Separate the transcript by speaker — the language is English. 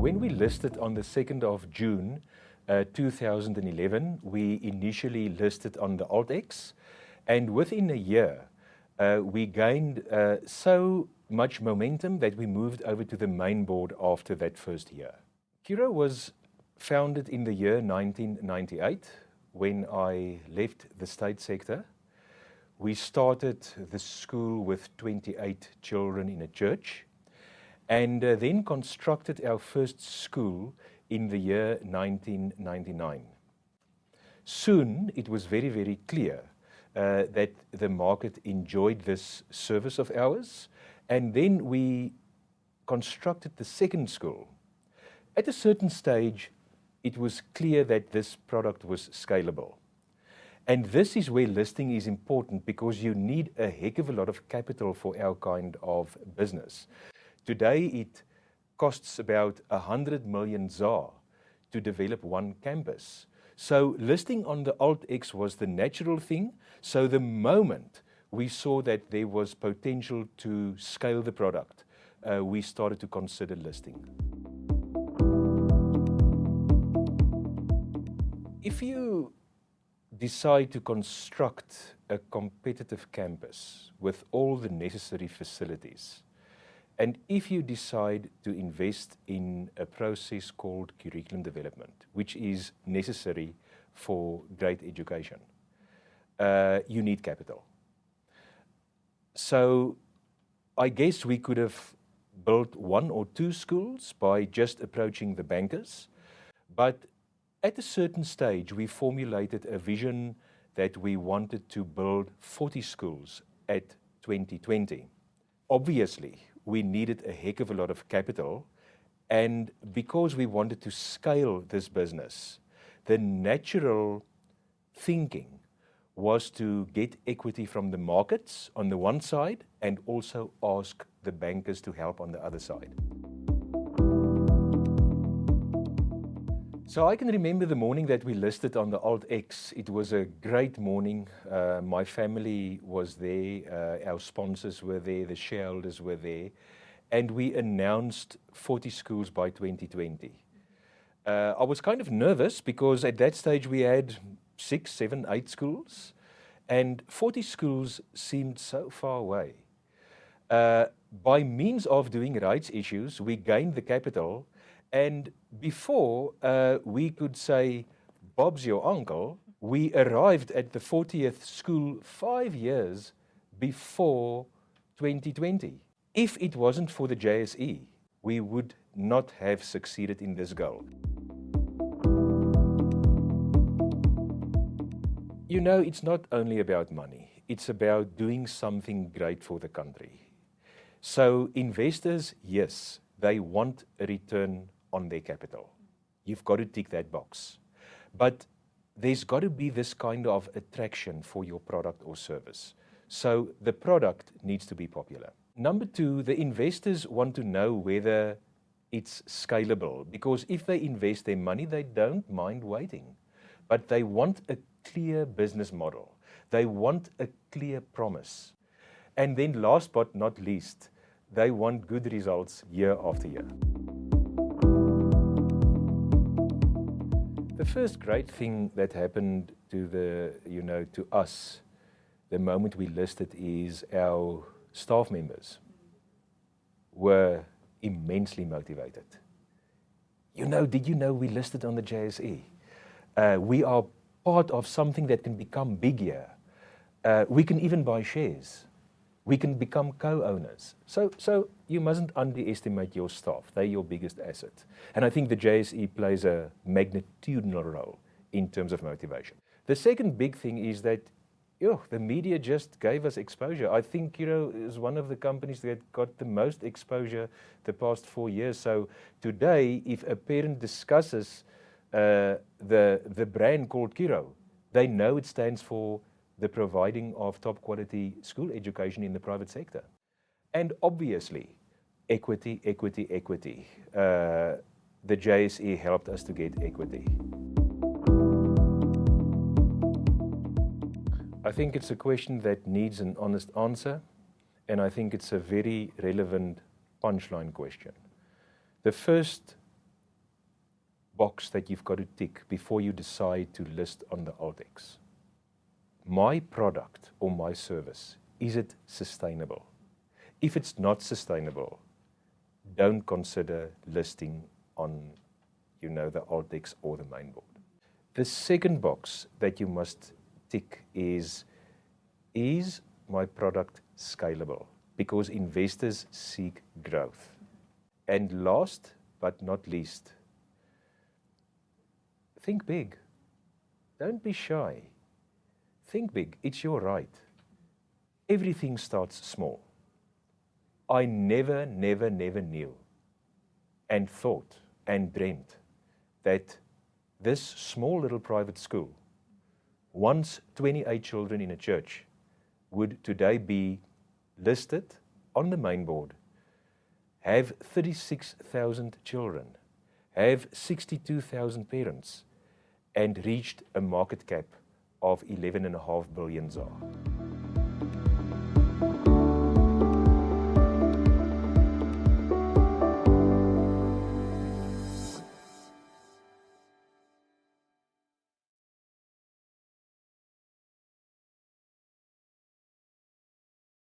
Speaker 1: When we listed on the 2nd of June 2011, we initially listed on the AltX, and within a year, we gained so much momentum that we moved over to the main board after that first year. Curro was founded in the year 1998 when I left the state sector. We started the school with 28 children in a church, and then constructed our first school in the year 1999. Soon, it was very, very clear that the market enjoyed this service of ours, and then we constructed the second school. At a certain stage, it was clear that this product was scalable. And this is where listing is important, because you need a heck of a lot of capital for our kind of business. Today, it costs about 100 million ZAR to develop one campus. So listing on the AltX was the natural thing. So the moment we saw that there was potential to scale the product, we started to consider listing. If you decide to construct a competitive campus with all the necessary facilities, and if you decide to invest in a process called curriculum development, which is necessary for great education, you need capital. So I guess we could have built 1 or 2 schools by just approaching the bankers, but at a certain stage, we formulated a vision that we wanted to build 40 schools at 2020. Obviously, we needed a heck of a lot of capital, and because we wanted to scale this business, the natural thinking was to get equity from the markets on the one side and also ask the bankers to help on the other side. So I can remember the morning that we listed on the AltX. It was a great morning. My family was there, our sponsors were there, the shareholders were there, and we announced 40 schools by 2020. I was kind of nervous because at that stage we had 6, 7, 8 schools, and 40 schools seemed so far away. By means of doing rights issues, we gained the capital. And before we could say, Bob's your uncle, we arrived at the 40th school 5 years before 2020. If it wasn't for the JSE, we would not have succeeded in this goal. You know, it's not only about money, it's about doing something great for the country. So investors, yes, they want a return on their capital. You've got to tick that box. But there's got to be this kind of attraction for your product or service. So the product needs to be popular. Number 2, the investors want to know whether it's scalable, because if they invest their money, they don't mind waiting. But they want a clear business model. They want a clear promise. And then last but not least, they want good results year after year. The first great thing that happened to us the moment we listed is our staff members were immensely motivated. Did you know we listed on the JSE? We are part of something that can become big here. We can even buy shares. We can become co-owners. So you mustn't underestimate your staff. They're your biggest asset. And I think the JSE plays a magnitudinal role in terms of motivation. The second big thing is that the media just gave us exposure. I think Curro is one of the companies that got the most exposure the past 4 years. So today, if a parent discusses the brand called Curro, they know it stands for the providing of top quality school education in the private sector. And obviously, equity. The JSE helped us to get equity. I think it's a question that needs an honest answer, and I think it's a very relevant punchline question. The first box that you've got to tick before you decide to list on the AltX. My product or my service, is it sustainable? If it's not sustainable, don't consider listing on, the AltX or the main board. The second box that you must tick is my product scalable? Because investors seek growth. And last but not least, think big. Don't be shy. Think big. It's your right. Everything starts small. I never knew and thought and dreamt that this small little private school, once 28 children in a church, would today be listed on the main board, have 36,000 children, have 62,000 parents, and reached a market cap of 11.5 billion ZAR.